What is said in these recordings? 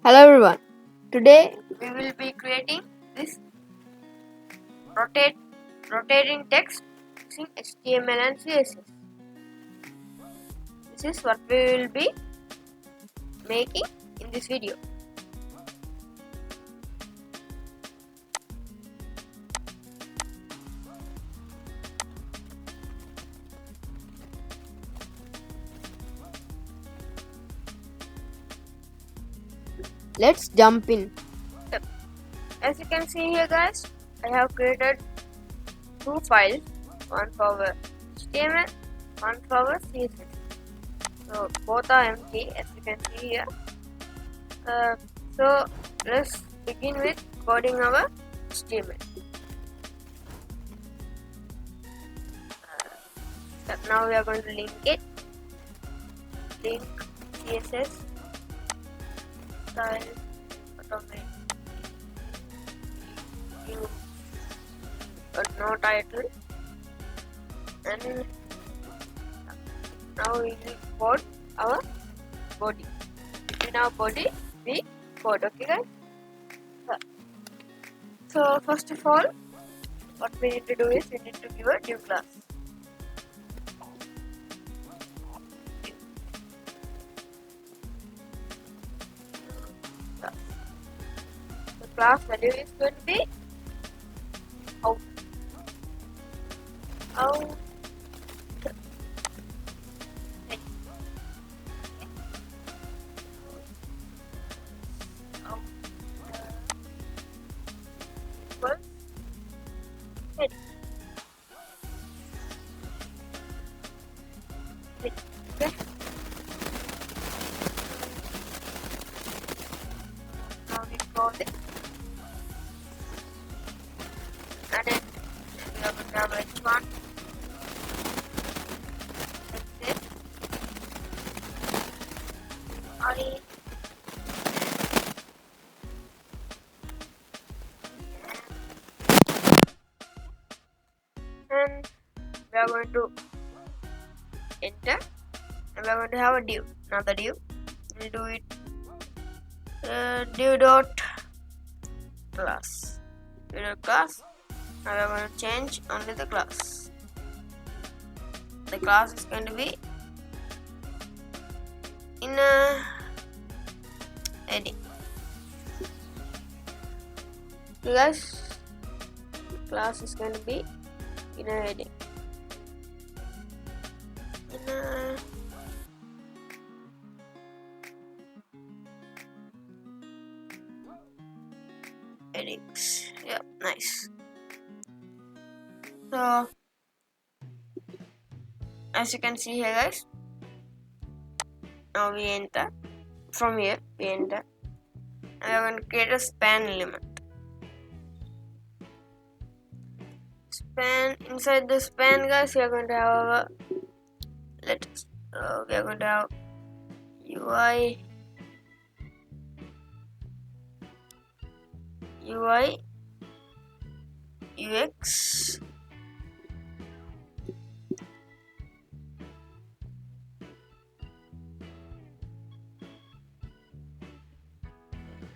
Hello everyone. Today we will be creating this rotating text using HTML and CSS. This is what we will be making in this video. Let's jump in. As you can see here guys, I have created two files, one for HTML, one for CSS. So both are empty as you can see here. So let's begin with coding our HTML. Now we are going to link CSS style automate new no title, and now we will code our body. In our body we code, okay guys. So first of all, what we need to do is we need to give a new class. The class value is going to be out. Equals head. Okay. Now we call it, and then we are going to have h1. That's it. I and we are going to enter, and we are going to have a div. Now the div, we'll do it div dot class. Div dot class. Now we are going to change only the class. The class is going to be in a heading. So guys, class is going to be in a heading. In a headings. Yeah, nice. So as you can see here guys, now we enter. From here we enter, and we are going to create a span element. Span, inside the span guys, we are going to have we are going to have UI UX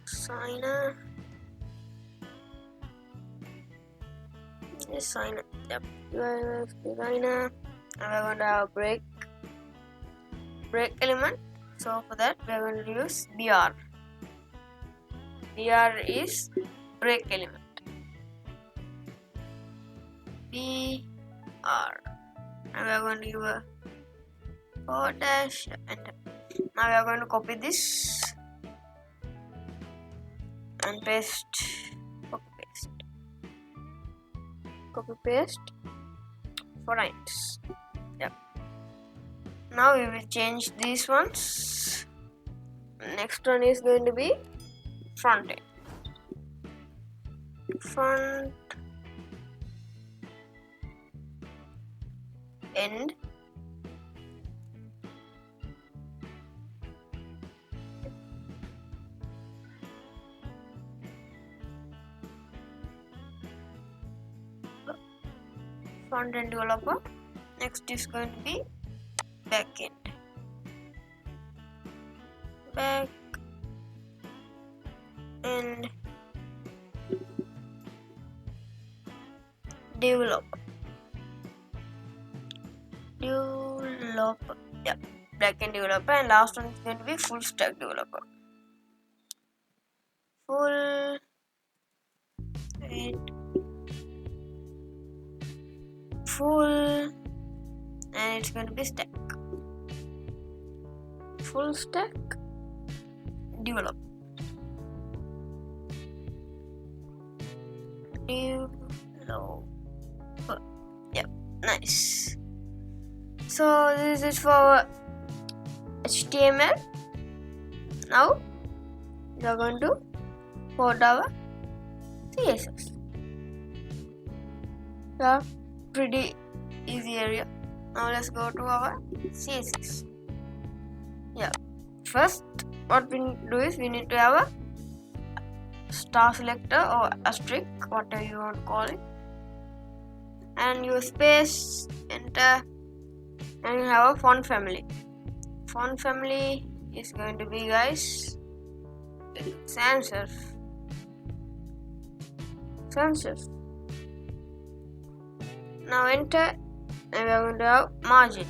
designer. Designer, yep, UI UX designer, and we're going to have break element. So for that we are going to use BR. BR is break element. BR, and we are going to give a forward dash enter. Now we are going to copy this and copy paste for lines. Yep. Now we will change these ones. Next one is going to be front end. Front end. Front end developer. Next is going to be back end. Back and developer. Yeah, backend developer, and last one is going to be full stack developer. Full and it's going to be stack. Full stack developer. Yeah, nice. So this is for HTML. Now we are going to code our CSS. Yeah, pretty easy area. Now let's go to our CSS. Yeah, first what we need to do is we need to have a star selector or asterisk, whatever you want to call it, and your space, enter, and you have a font family. Font family is going to be, guys, sans serif. Now enter, and we are going to have margin.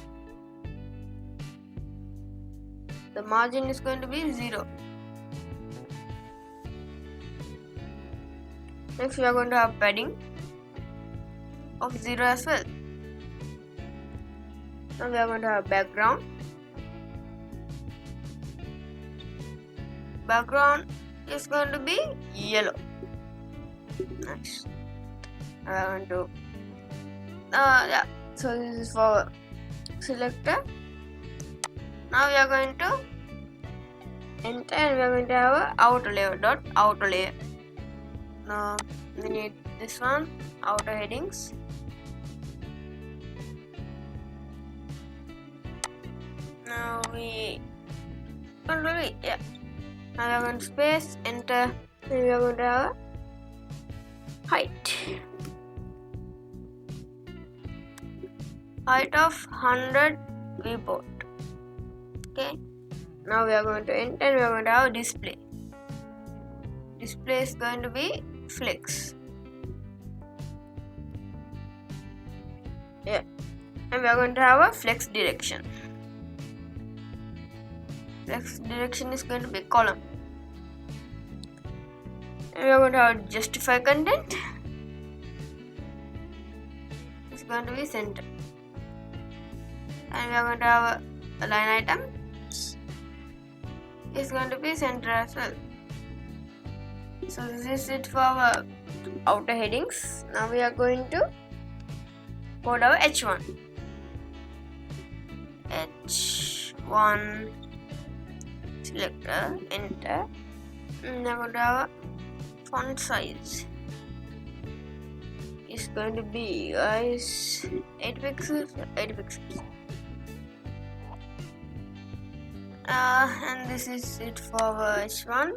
The margin is going to be 0. Next we are going to have padding of 0 as well. Now we are going to have background. Background is going to be yellow. Nice. We are going to yeah. So this is for selector. Now we are going to enter, and we are going to have a outer layer dot outer layer. Now we need this one, outer headings. Now we control it, yeah. Now we are going to space, enter, and we are going to have height. Height of 100 viewport. Okay. Now we are going to enter, and we are going to have display. Display is going to be flex. Yeah. And we are going to have a flex direction. Flex direction is going to be column. And we are going to have justify content. It's going to be center. And we are going to have a line item. It's going to be center as well. So this is it for our outer headings. Now we are going to code our H1. H1 selector, enter, and we are going to have a font size. It's going to be, guys, 8 pixels. And this is it for our H1.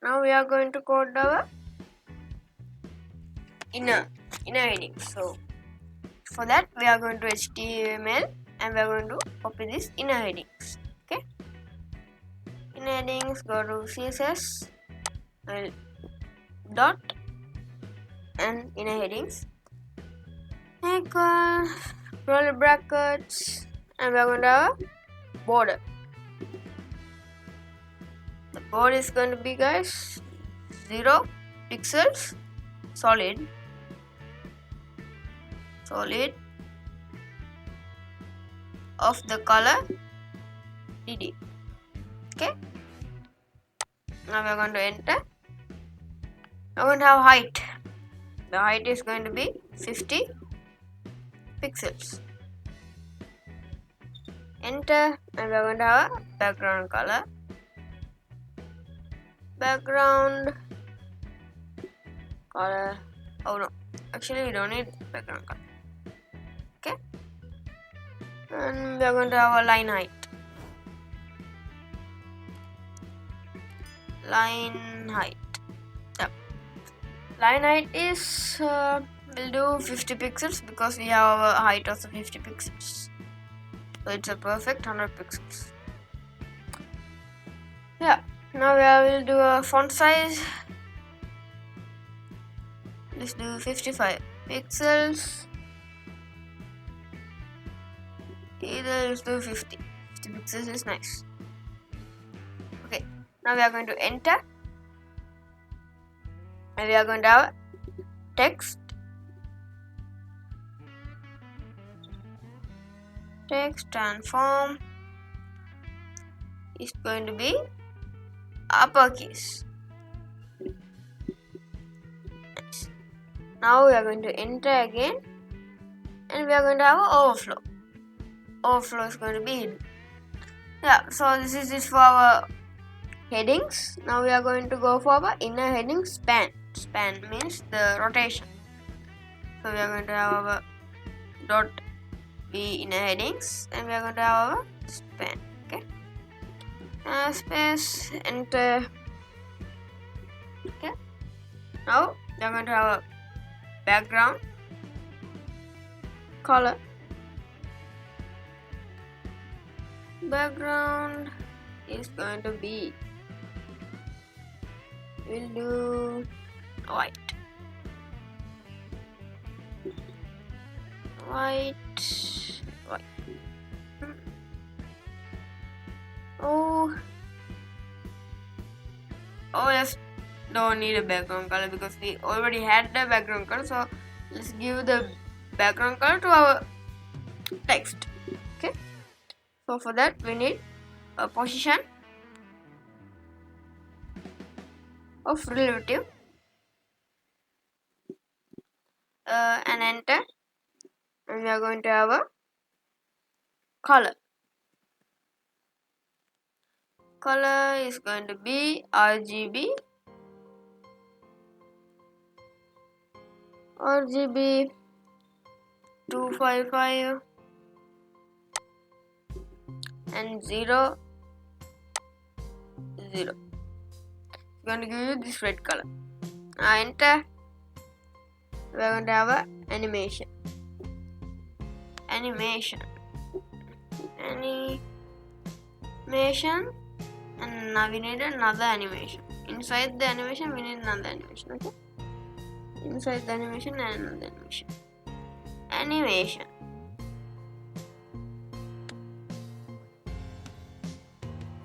Now we are going to code our inner headings. So for that we are going to HTML, and we are going to copy this inner headings. Okay, inner headings, go to CSS, dot, and inner headings, icon, curly brackets, and we are going to have a border. The border is going to be, guys, 0 pixels, solid of the color DD. Okay. Now we are going to enter. We are going to have height. The height is going to be 50 pixels. Enter, and we are going to have a background color. Background color. Oh no, actually we don't need background color. Okay, and we are going to have a line height. Yeah. Line height is we'll do 50 pixels because we have a height of 50 pixels. So it's a perfect 100 pixels. Yeah. Now I will do a font size. Let's do 55 pixels. Either let's do 50. 50 pixels is nice. Okay, now we are going to enter. And we are going to have text. Text transform is going to be uppercase. Nice. Now we are going to enter again, and we are going to have an overflow. Overflow is going to be hidden. Yeah, so this is it for our headings. Now we are going to go for our inner heading span. Span means the rotation. So we are going to have our dot be inner headings, and we are going to have our span. Okay. Space, enter. Okay. Now we are going to have a background color. Background is going to be, we'll do white. White. Oh, yes, don't need a background color because we already had the background color. So let's give the background color to our text. Okay. So for that we need a position of relative and enter, and we are going to have a color. Color is going to be RGB 255 and 0 0. It's going to give you this red color. Now enter. We are going to have a animation. And now we need another animation. Inside the animation we need another animation. Okay. Inside the animation and another animation.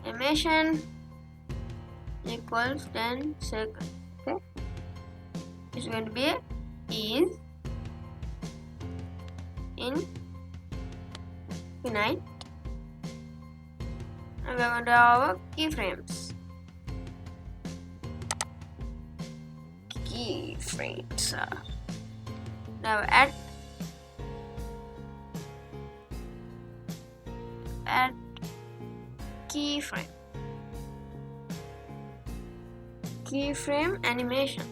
Animation equals 10 seconds. Okay. It's going to be a is infinite, and we are going to have our keyframes. Now add keyframe animation.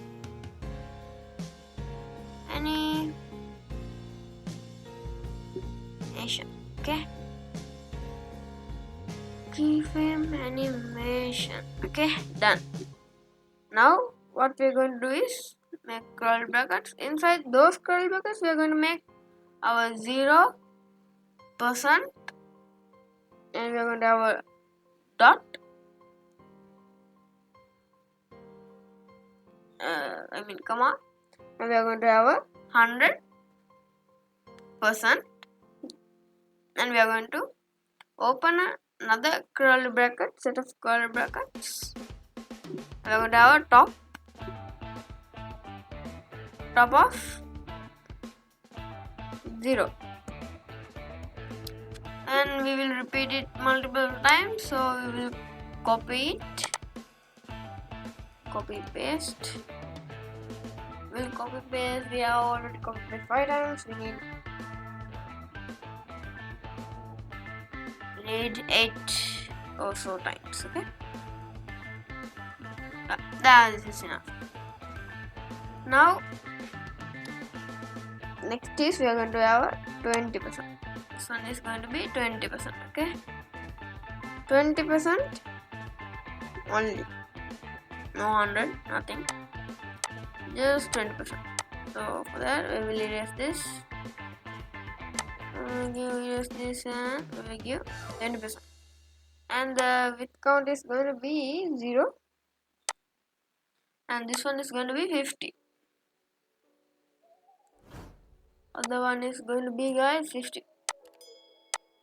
Okay. Keyframe animation. Okay, done. Now what we are going to do is make curly brackets. Inside those curly brackets we are going to make our 0%, and we are going to have a dot. Comma. And we are going to have a 100%, and we are going to open another curly bracket, set of curly brackets. We are going to have a top of 0, and we will repeat it multiple times. So we will copy paste. We'll copy paste. We have already copied it 5 times. We need 8 or so times. Okay, that is enough. Now next is we are going to have a 20%. This one is going to be 20%. Okay, 20% only, no 100, nothing, just 20%. So for that we will erase this. We will erase this, and we will give 20%. and the width count is going to be 0, and this one is going to be 50. Other one is going to be, guys, 50.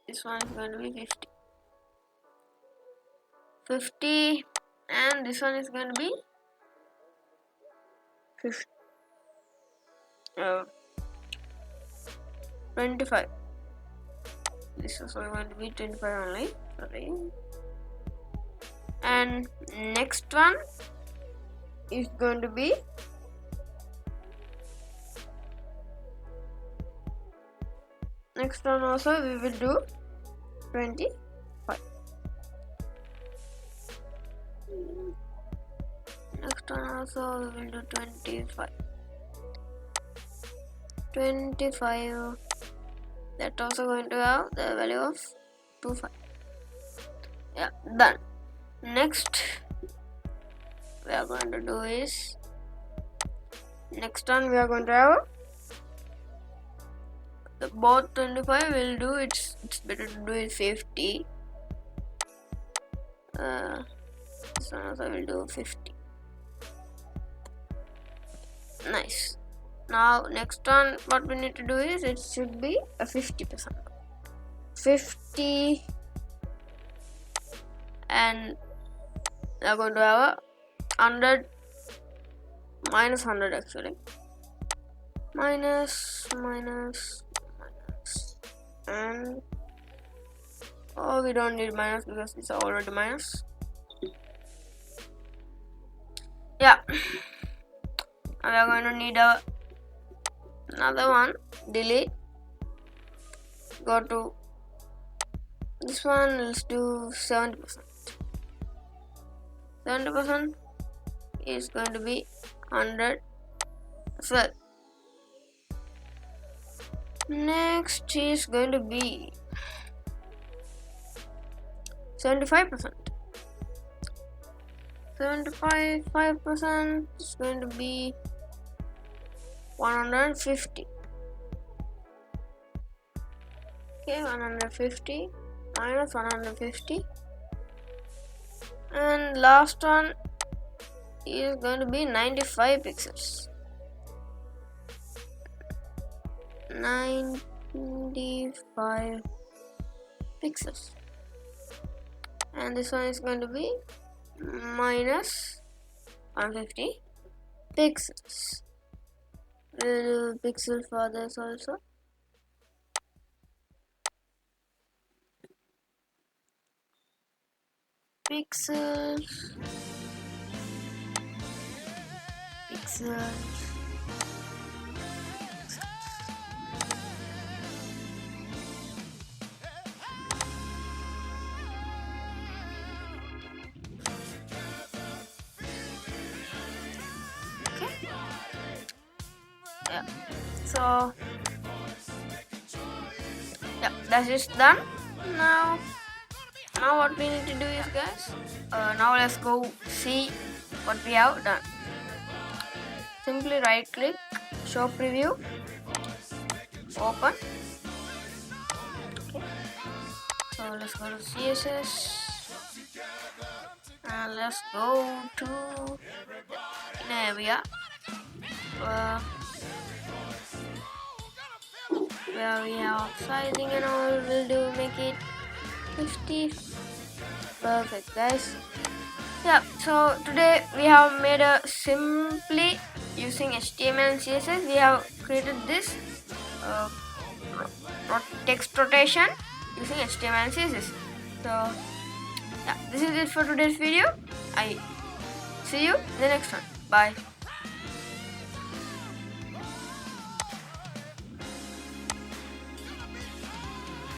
This one is going to be 50, and this one is going to be 50, 25. This is going to be 25 only. Sorry. And next one is going to be next one also we will do 25. Next one also we will do 25. 25. That also going to have the value of 25. Yeah, done. Next we are going to do is next one we are going to have the both 25 will do. It's better to do it 50. This one also will do 50. Nice. Now next one what we need to do is it should be a 50%. 50, and we are going to have a 100 minus 100 actually. Minus, and oh, we don't need minus because it's already minus. Yeah, and we are going to need another one. Delete. Go to this one. Let's do 70%. 70% is going to be 100 as well. Next is going to be 75%. 75% is going to be 150. Okay, 150 minus 150, and last one is going to be 95 pixels. 95 pixels, and this one is going to be minus 150 pixels. We'll do pixel for this also. Pixels. Okay. Yeah. So yeah, that is done. Now what we need to do is, guys, now let's go see what we have done. Simply right click, show preview, open. Okay. So let's go to CSS, and let's go to in area where we have sizing and all. We'll do make it 50. Perfect, guys. Yeah, so today we have made a simply using HTML and CSS. We have created this text rotation using HTML and CSS. So yeah, this is it for today's video. I see you in the next one. Bye.